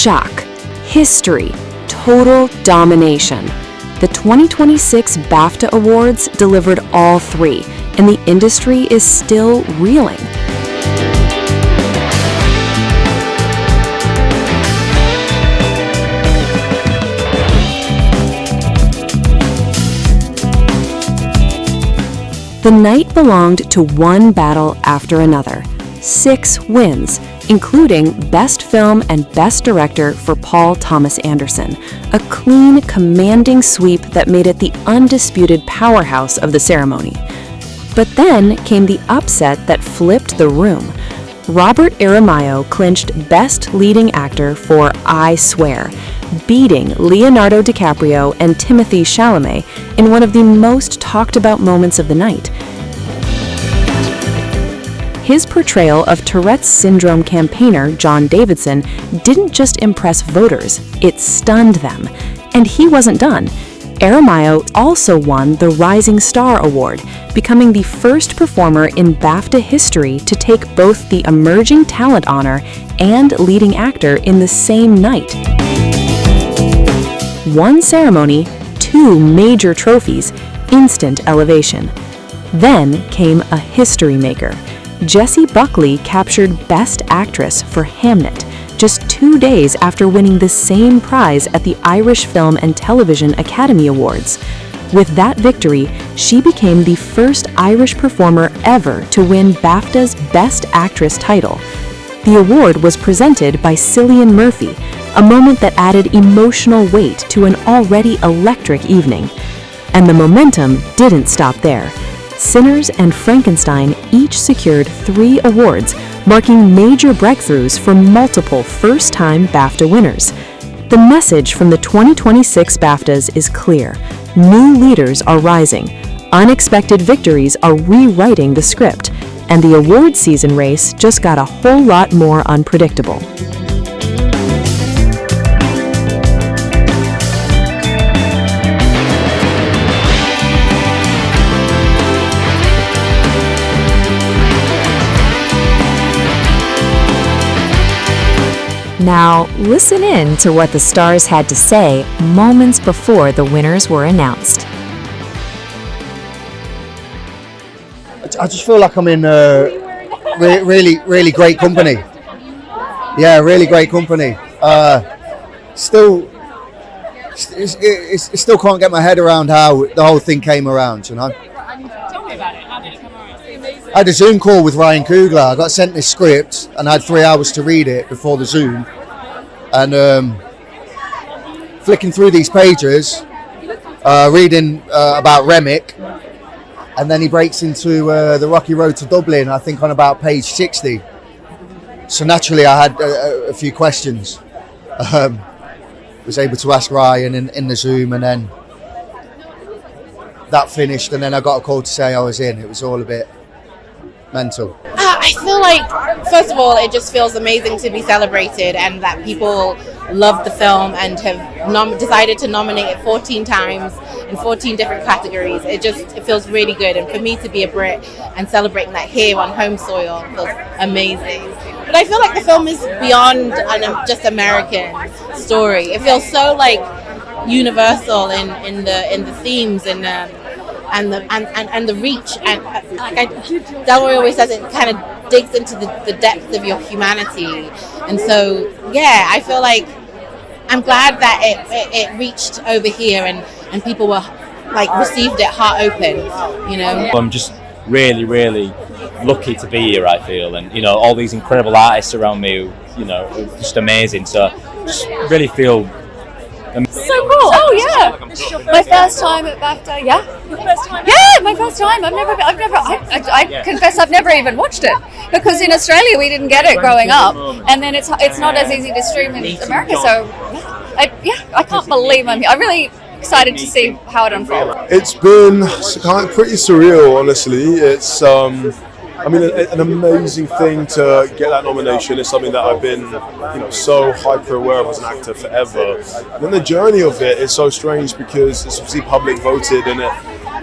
shock, history, total domination. The 2026 BAFTA Awards delivered all three, and the industry is still reeling. The night belonged to one battle after another. 6 wins, including Best Film and Best Director for Paul Thomas Anderson, a clean, commanding sweep that made it the undisputed powerhouse of the ceremony. But then came the upset that flipped the room. Robert Aramayo clinched Best Leading Actor for I Swear, beating Leonardo DiCaprio and Timothée Chalamet in one of the most talked about moments of the night. His portrayal of Tourette's syndrome campaigner John Davidson didn't just impress voters, it stunned them. And he wasn't done. Aramayo also won the Rising Star Award, becoming the first performer in BAFTA history to take both the Emerging Talent honor and Leading Actor in the same night. One ceremony, 2 major trophies, instant elevation. Then came a history maker. Jessie Buckley captured Best Actress for Hamnet, just 2 days after winning the same prize at the Irish Film and Television Academy Awards. With that victory, she became the first Irish performer ever to win BAFTA's Best Actress title. The award was presented by Cillian Murphy, a moment that added emotional weight to an already electric evening. And the momentum didn't stop there. Sinners and Frankenstein each secured 3 awards, marking major breakthroughs for multiple first-time BAFTA winners. The message from the 2026 BAFTAs is clear. New leaders are rising, unexpected victories are rewriting the script, and the award season race just got a whole lot more unpredictable. Now, listen in to what the stars had to say moments before the winners were announced. I just feel like I'm in really great company. Yeah, really great company. Still can't get my head around how the whole thing came around, you know? Tell me about it. How did it come around? I had a Zoom call with Ryan Coogler. I got sent this script and I had 3 hours to read it before the Zoom. And flicking through these pages, reading about Remick, and then he breaks into the Rocky Road to Dublin, I think on about page 60. So naturally I had a few questions. Was able to ask Ryan in the Zoom, and then that finished, and then I got a call to say I was in. It was all a bit mental. I feel like, first of all, it just feels amazing to be celebrated, and that people love the film and have decided to nominate it 14 times in 14 different categories. It feels really good, and for me to be a Brit and celebrating that here on home soil feels amazing. But I feel like the film is beyond just American story. It feels so like universal in the themes and the reach, and Delroy always says, it kind of digs into the depth of your humanity. And so yeah, I feel like I'm glad that it reached over here and people were like received it heart open, you know. I'm just really lucky to be here, I feel, and you know, all these incredible artists around me, you know, just amazing. So just really feel so cool. Oh yeah, my first time at BAFTA. Yeah, your first time. Yeah, my first time. I confess I've never even watched it, because in Australia we didn't get it growing up, and then it's not as easy to stream in America. So I can't believe I'm here. I'm really excited to see how it unfolds. It's been kind of pretty surreal, honestly. It's an amazing thing to get that nomination. It's something that I've been, so hyper aware of as an actor forever. And then the journey of it is so strange because it's obviously public voted, and it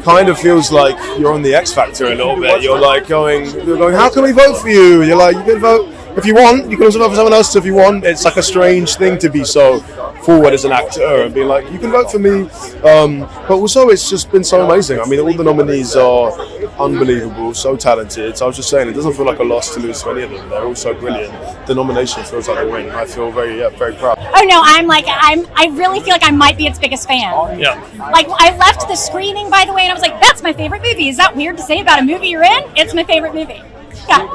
kind of feels like you're on the X Factor a little bit. You're going, how can we vote for you? You're like, you can vote if you want, you can also vote for someone else if you want. It's like a strange thing to be so forward as an actor and being like, you can vote for me. But also, it's just been so amazing. I mean, all the nominees are unbelievable, so talented. So I was just saying, it doesn't feel like a loss to lose to any of them. They're all so brilliant. The nomination feels like a win. I feel very proud. Oh no, I really feel like I might be its biggest fan. Yeah. Like, I left the screening, by the way, and I was like, that's my favorite movie. Is that weird to say about a movie you're in? It's my favorite movie. Yeah.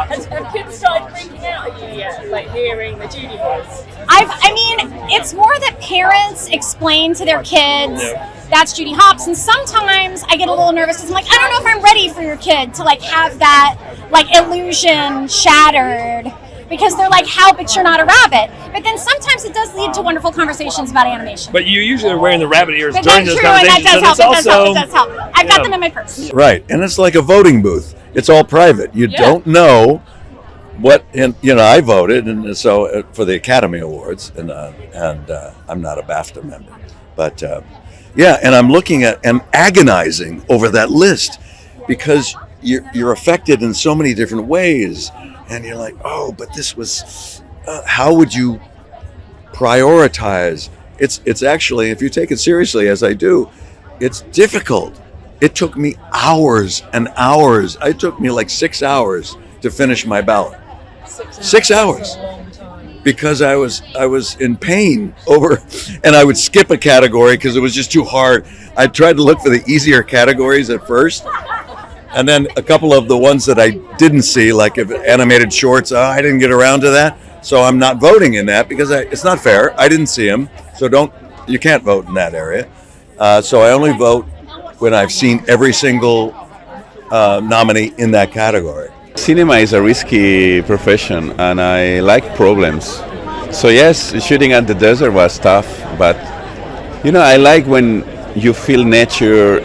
Have kids started freaking out at you yet, like hearing the Judy voice? I mean, it's more that parents explain to their kids, that's Judy Hopps, and sometimes I get a little nervous because I'm like, I don't know if I'm ready for your kid to like have that like illusion shattered, because they're like, how, but you're not a rabbit. But then sometimes it does lead to wonderful conversations about animation. But you usually are wearing the rabbit ears But during that's those true, and conversations. that does help. So It does help. I've got them in my purse. Right, and it's like a voting booth. It's all private. You don't know what, and I voted, and so for the Academy Awards, and I'm not a BAFTA member, but and I'm looking at and agonizing over that list because you're affected in so many different ways, and you're like, oh, but this was, how would you prioritize? It's actually, if you take it seriously, as I do, it's difficult. It took me hours and hours. It took me like 6 hours to finish my ballot. 6 hours. Because I was in pain over, and I would skip a category because it was just too hard. I tried to look for the easier categories at first, and then a couple of the ones that I didn't see, like if animated shorts, I didn't get around to that, so I'm not voting in that because it's not fair. I didn't see them, so you can't vote in that area. So I only vote when I've seen every single nominee in that category. Cinema is a risky profession, and I like problems. So yes, shooting at the desert was tough, but I like when you feel nature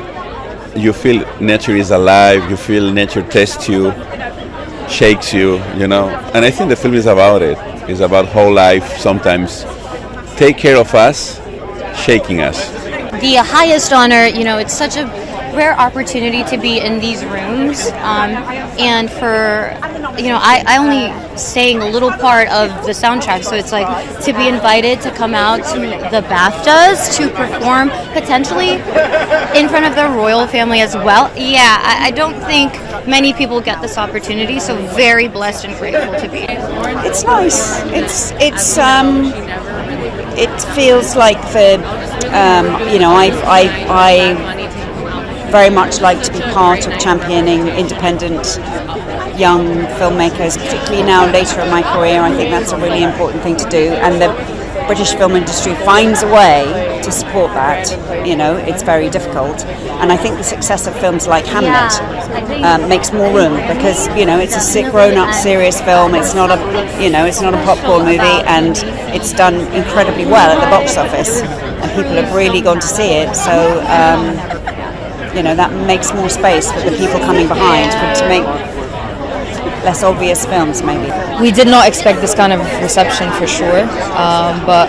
is alive, you feel nature tests you, shakes you, and I think the film is about it. It's about whole life sometimes take care of us, shaking us. The highest honor, it's such a rare opportunity to be in these rooms, and for I only sang a little part of the soundtrack, so it's like to be invited to come out to the BAFTAs to perform potentially in front of the royal family as well. I don't think many people get this opportunity, so very blessed and grateful to be. It's nice. It feels like I very much like to be part of championing independent young filmmakers, particularly now later in my career. I think that's a really important thing to do, and the British film industry finds a way to support that. It's very difficult, and I think the success of films like Hamlet makes more room because it's a grown-up, serious film. It's not a popcorn movie, and it's done incredibly well at the box office, and people have really gone to see it. So that makes more space for the people coming behind to make less obvious films, maybe. We did not expect this kind of reception for sure, but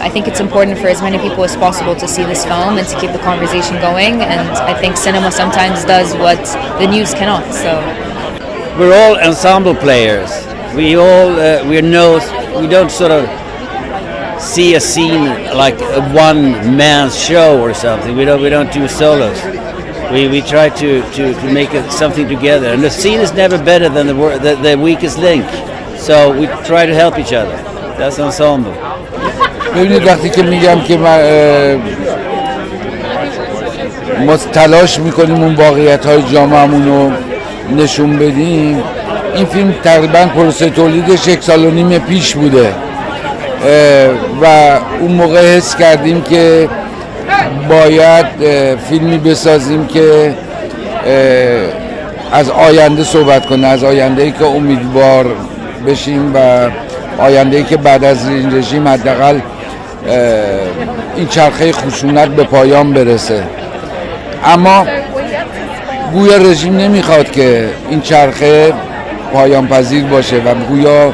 I think it's important for as many people as possible to see this film and to keep the conversation going, and I think cinema sometimes does what the news cannot. So we're all ensemble players. We don't sort of see a scene like a one-man show or something. We don't do solos. We try to make something together, and the scene is never better than the weakest link. So we try to help each other. That's ensemble. ببینید وقتی که میگم که ما تلاش میکنیم اون واقعیت‌های جامعه‌مون رو نشون بدیم، این فیلم تقریبا پروسه تولیدش 1.5 سال پیش بوده و اون موقع حس کردیم که باید فیلمی بسازیم که از آینده صحبت کنه، از آینده‌ای که امیدوار بشیم و آینده‌ای که بعد از این رژیم حداقل این چرخه خشونت به پایان برسه. اما گویا رژیم نمیخواد که این چرخه پایان پذیر باشه و گویا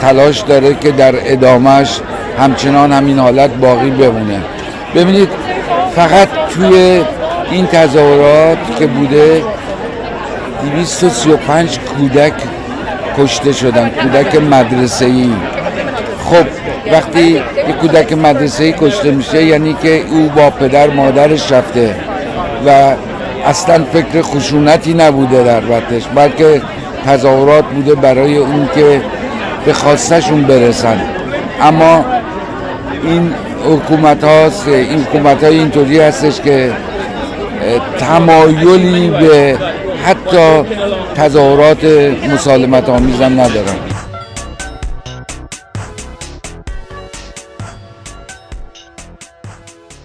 تلاش داره که در ادامهش همچنان همین حالت باقی بمونه. ببینید فقط توی این تظاهرات که بوده 235 کودک کشته شدن، کودک مدرسه‌ای. خب وقتی یک کودک مدرسه‌ای کشته میشه یعنی که او با پدر مادرش رفته و اصلا فکر خشونتی نبوده در بطنش، بلکه تظاهرات بوده برای اون که به خواستشون برسن. اما این حکومت های اینطوری هستش که تمایلی به حتی تظاهرات مسالمت آمیز هم ندارن.